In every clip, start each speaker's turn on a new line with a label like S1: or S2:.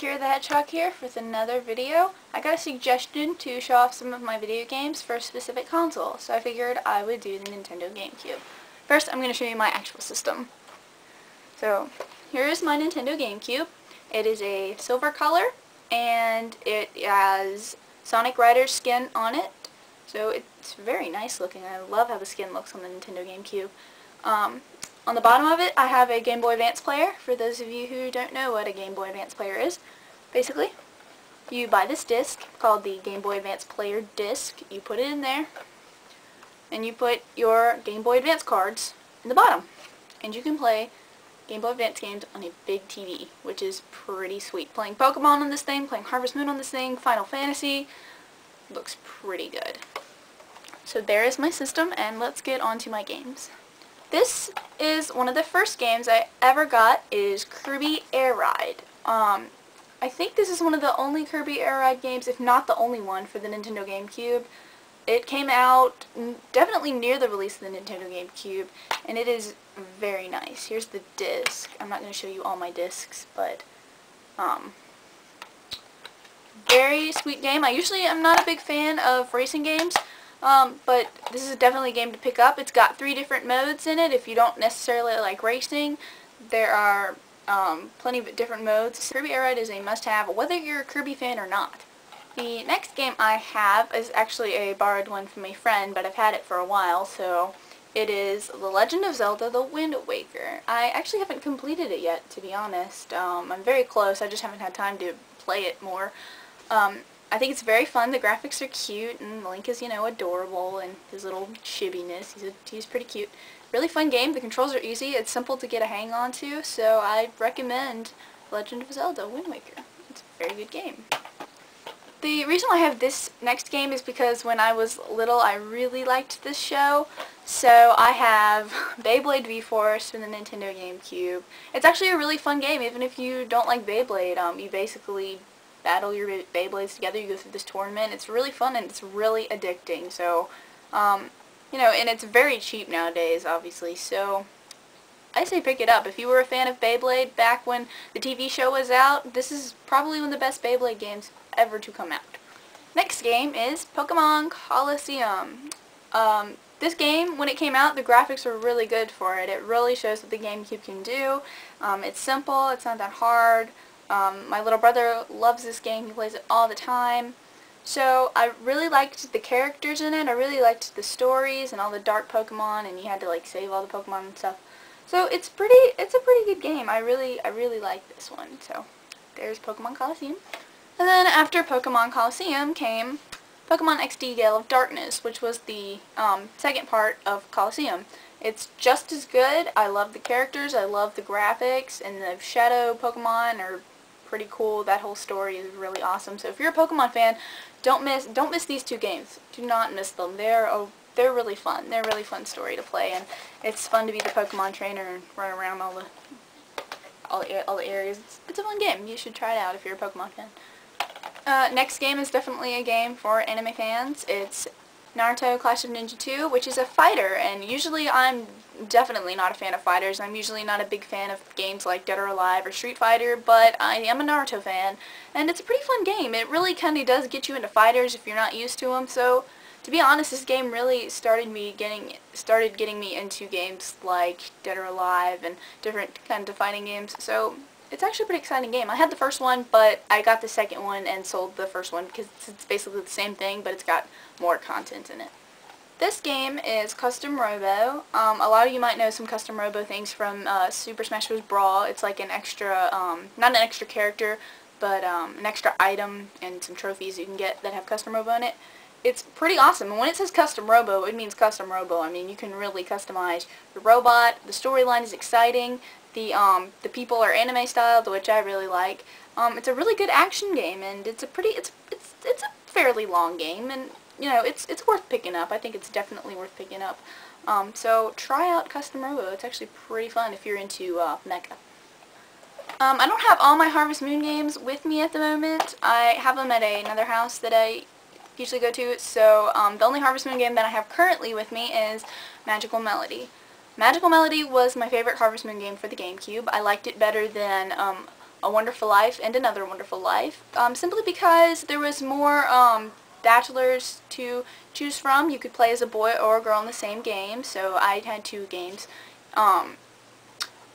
S1: Kira the Hedgehog here with another video. I got a suggestion to show off some of my video games for a specific console, so I figured I would do the Nintendo GameCube. First, I'm going to show you my actual system. So, here is my Nintendo GameCube. It is a silver color, and it has Sonic Rider's skin on it. So it's very nice looking. I love how the skin looks on the Nintendo GameCube. On the bottom of it, I have a Game Boy Advance player. For those of you who don't know what a Game Boy Advance player is, basically, you buy this disc called the Game Boy Advance Player disc. You put it in there, and you put your Game Boy Advance cards in the bottom. And you can play Game Boy Advance games on a big TV, which is pretty sweet. Playing Pokemon on this thing, playing Harvest Moon on this thing, Final Fantasy, looks pretty good. So there is my system, and let's get on to my games. This is one of the first games I ever got, is Kirby Air Ride. I think this is one of the only Kirby Air Ride games, if not the only one, for the Nintendo GameCube. It came out definitely near the release of the Nintendo GameCube, and it is very nice. Here's the disc. I'm not going to show you all my discs, but very sweet game. I usually am not a big fan of racing games, but this is definitely a game to pick up. It's got 3 different modes in it. If you don't necessarily like racing, there are plenty of different modes. Kirby Air Ride is a must-have, whether you're a Kirby fan or not. The next game I have is actually a borrowed one from a friend, but I've had it for a while, so it is The Legend of Zelda, the Windwaker. I actually haven't completed it yet, to be honest. I'm very close, I just haven't had time to play it more. I think it's very fun. The graphics are cute, and Link is, you know, adorable, and his little chibbiness. He's pretty cute. Really fun game. The controls are easy. It's simple to get a hang on to, so I recommend Legend of Zelda Wind Waker. It's a very good game. The reason why I have this next game is because when I was little, I really liked this show. So I have Beyblade V-Force from the Nintendo GameCube. It's actually a really fun game, even if you don't like Beyblade. You basically battle your Beyblades together. You go through this tournament. It's really fun, and it's really addicting. So, you know, and it's very cheap nowadays, obviously. So I say pick it up. If you were a fan of Beyblade back when the TV show was out, this is probably one of the best Beyblade games ever to come out. Next game is Pokemon Colosseum. This game, when it came out, the graphics were really good for it. It really shows what the GameCube can do. It's simple. It's not that hard. My little brother loves this game. He plays it all the time. So I really liked the characters in it. I really liked the stories and all the dark Pokemon, and you had to like save all the Pokemon and stuff. So it's a pretty good game. I really like this one. So there's Pokemon Colosseum. And then after Pokemon Colosseum came Pokemon XD Gale of Darkness, which was the second part of Colosseum. It's just as good. I love the characters. I love the graphics, and the Shadow Pokemon are pretty cool. That whole story is really awesome. So if you're a Pokemon fan, don't miss these 2 games. Do not miss them. They're really fun. They're a really fun story to play, and it's fun to be the Pokemon trainer and run around all the areas. It's a fun game. You should try it out if you're a Pokemon fan. Next game is definitely a game for anime fans. It's Naruto Clash of Ninja 2, which is a fighter, and usually I'm definitely not a fan of fighters. I'm usually not a big fan of games like Dead or Alive or Street Fighter, but I am a Naruto fan, and it's a pretty fun game. It really kind of does get you into fighters if you're not used to them, so to be honest, this game really started getting me into games like Dead or Alive and different kinds of fighting games, so it's actually a pretty exciting game. I had the first one, but I got the second one and sold the first one because it's basically the same thing, but it's got more content in it. This game is Custom Robo. A lot of you might know some Custom Robo things from Super Smash Bros. Brawl. It's like an extra, not an extra character, but an extra item and some trophies you can get that have Custom Robo in it. It's pretty awesome, and when it says Custom Robo, it means Custom Robo. I mean, you can really customize the robot. The storyline is exciting. The people are anime styled, which I really like. It's a really good action game, and it's a fairly long game, and you know, it's worth picking up. I think it's definitely worth picking up. So try out Custom Robo. It's actually pretty fun if you're into mecha. I don't have all my Harvest Moon games with me at the moment. I have them at another house that I usually go to, so the only Harvest Moon game that I have currently with me is Magical Melody. Magical Melody was my favorite Harvest Moon game for the GameCube. I liked it better than A Wonderful Life and Another Wonderful Life, simply because there was more bachelors to choose from. You could play as a boy or a girl in the same game, so I had 2 games.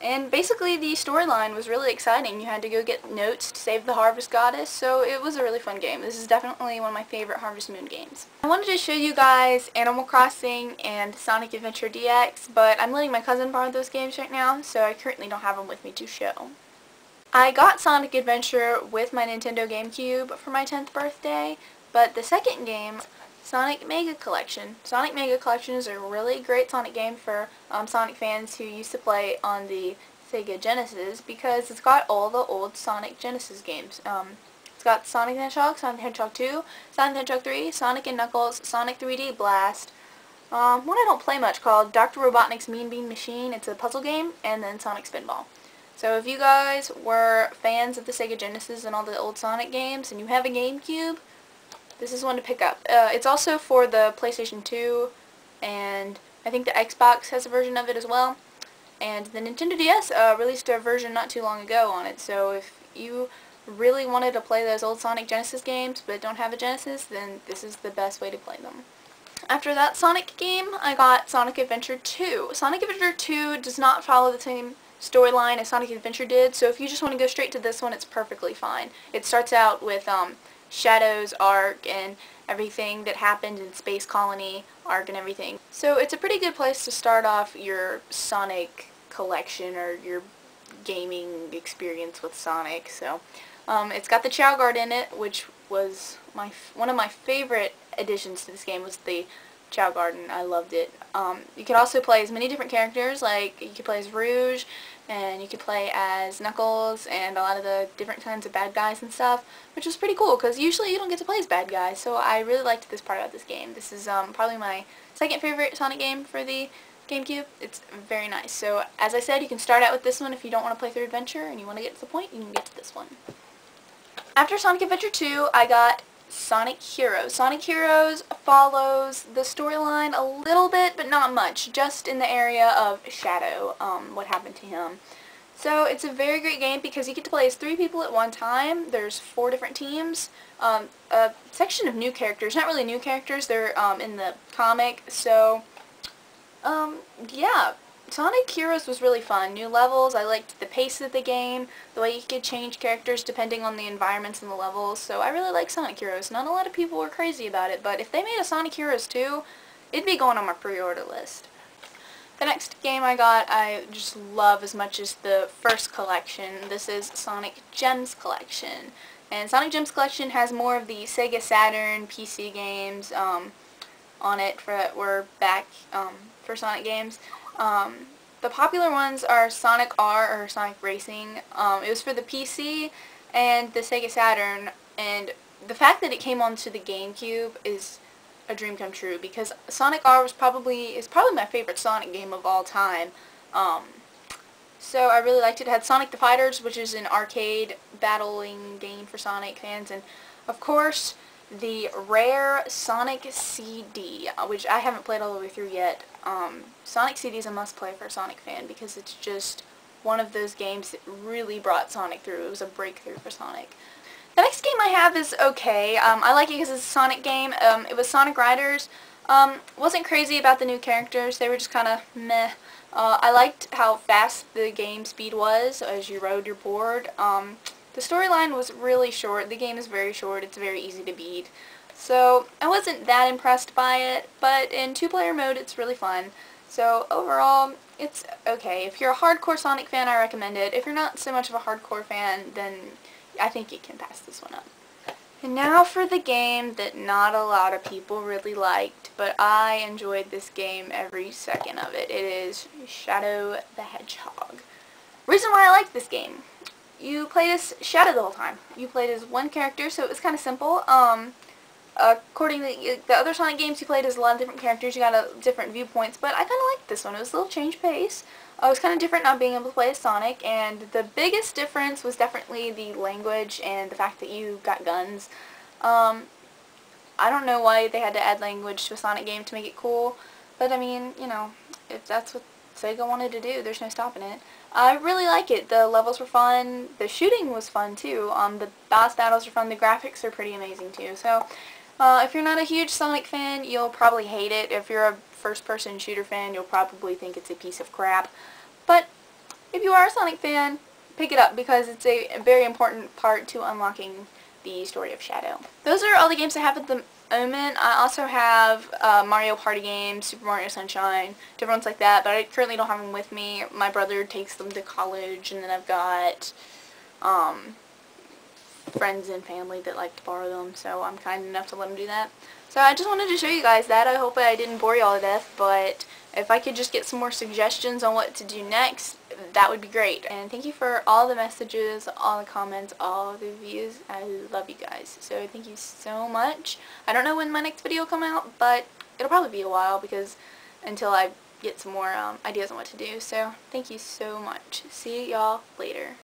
S1: And basically the storyline was really exciting. You had to go get notes to save the Harvest Goddess, so it was a really fun game. This is definitely one of my favorite Harvest Moon games. I wanted to show you guys Animal Crossing and Sonic Adventure DX, but I'm letting my cousin borrow those games right now, so I currently don't have them with me to show. I got Sonic Adventure with my Nintendo GameCube for my 10th birthday, but the second game, Sonic Mega Collection. Sonic Mega Collection is a really great Sonic game for Sonic fans who used to play on the Sega Genesis, because it's got all the old Sonic Genesis games. It's got Sonic the Hedgehog, Sonic the Hedgehog 2, Sonic the Hedgehog 3, Sonic and Knuckles, Sonic 3D Blast, one I don't play much called Dr. Robotnik's Mean Bean Machine. It's a puzzle game, and then Sonic Spinball. So if you guys were fans of the Sega Genesis and all the old Sonic games, and you have a GameCube, this is one to pick up. It's also for the PlayStation 2, and I think the Xbox has a version of it as well. And the Nintendo DS released a version not too long ago on it, so if you really wanted to play those old Sonic Genesis games but don't have a Genesis, then this is the best way to play them. After that Sonic game, I got Sonic Adventure 2. Sonic Adventure 2 does not follow the same storyline as Sonic Adventure did, so if you just want to go straight to this one, it's perfectly fine. It starts out with Shadow's arc and everything that happened in Space Colony arc and everything. So it's a pretty good place to start off your Sonic collection or your gaming experience with Sonic. So it's got the Chow Guard in it, which was one of my favorite additions to this game was the Chow Guard, and I loved it. You could also play as many different characters, like you could play as Rouge, and you could play as Knuckles, and a lot of the different kinds of bad guys and stuff, which was pretty cool, because usually you don't get to play as bad guys, so I really liked this part about this game. This is probably my second favorite Sonic game for the GameCube. It's very nice. So, as I said, you can start out with this one if you don't want to play through Adventure, and you want to get to the point, you can get to this one. After Sonic Adventure 2, I got Sonic Heroes. Sonic Heroes follows the storyline a little bit, but not much, just in the area of Shadow, what happened to him. So it's a very great game because you get to play as 3 people at one time. There's 4 different teams. A section of new characters, not really new characters, they're in the comic, so yeah. Sonic Heroes was really fun. New levels, I liked the pace of the game, the way you could change characters depending on the environments and the levels, so I really like Sonic Heroes. Not a lot of people were crazy about it, but if they made a Sonic Heroes 2, it'd be going on my pre-order list. The next game I got, I just love as much as the first collection. This is Sonic Gems Collection. And Sonic Gems Collection has more of the Sega Saturn PC games on it that were back for Sonic games. The popular ones are Sonic R, or Sonic Racing. It was for the PC and the Sega Saturn, and the fact that it came onto the GameCube is a dream come true, because Sonic R is probably my favorite Sonic game of all time. So I really liked it. It had Sonic the Fighters, which is an arcade battling game for Sonic fans, and of course the rare Sonic CD, which I haven't played all the way through yet. Sonic CD is a must-play for a Sonic fan because it's just one of those games that really brought Sonic through. It was a breakthrough for Sonic. The next game I have is okay. I like it because it's a Sonic game. It was Sonic Riders. Wasn't crazy about the new characters. They were just kind of meh. I liked how fast the game speed was as you rode your board. The storyline was really short. The game is very short. It's very easy to beat. So I wasn't that impressed by it, but in 2-player mode it's really fun. So overall, it's okay. If you're a hardcore Sonic fan, I recommend it. If you're not so much of a hardcore fan, then I think you can pass this one up. And now for the game that not a lot of people really liked, but I enjoyed this game every second of it. It is Shadow the Hedgehog. Reason why I like this game. You played as Shadow the whole time. You played as one character, so it was kind of simple. According to the other Sonic games, you played as a lot of different characters. You got different viewpoints, but I kind of liked this one. It was a little change of pace. It was kind of different not being able to play as Sonic, and the biggest difference was definitely the language and the fact that you got guns. I don't know why they had to add language to a Sonic game to make it cool, but I mean, you know, if that's what Sega wanted to do. There's no stopping it. I really like it. The levels were fun. The shooting was fun too. The boss battles are fun. The graphics are pretty amazing too. So if you're not a huge Sonic fan, you'll probably hate it. If you're a first-person shooter fan, you'll probably think it's a piece of crap. But if you are a Sonic fan, pick it up because it's a very important part to unlocking the story of Shadow. Those are all the games I have at the moment. I also have Mario Party games, Super Mario Sunshine, different ones like that, but I currently don't have them with me. My brother takes them to college, and then I've got friends and family that like to borrow them, so I'm kind enough to let them do that. So I just wanted to show you guys that. I hope I didn't bore you all to death, but if I could just get some more suggestions on what to do next, that would be great. And thank you for all the messages, all the comments, all the views. I love you guys. So thank you so much. I don't know when my next video will come out, but it'll probably be a while because until I get some more ideas on what to do. So thank you so much. See y'all later.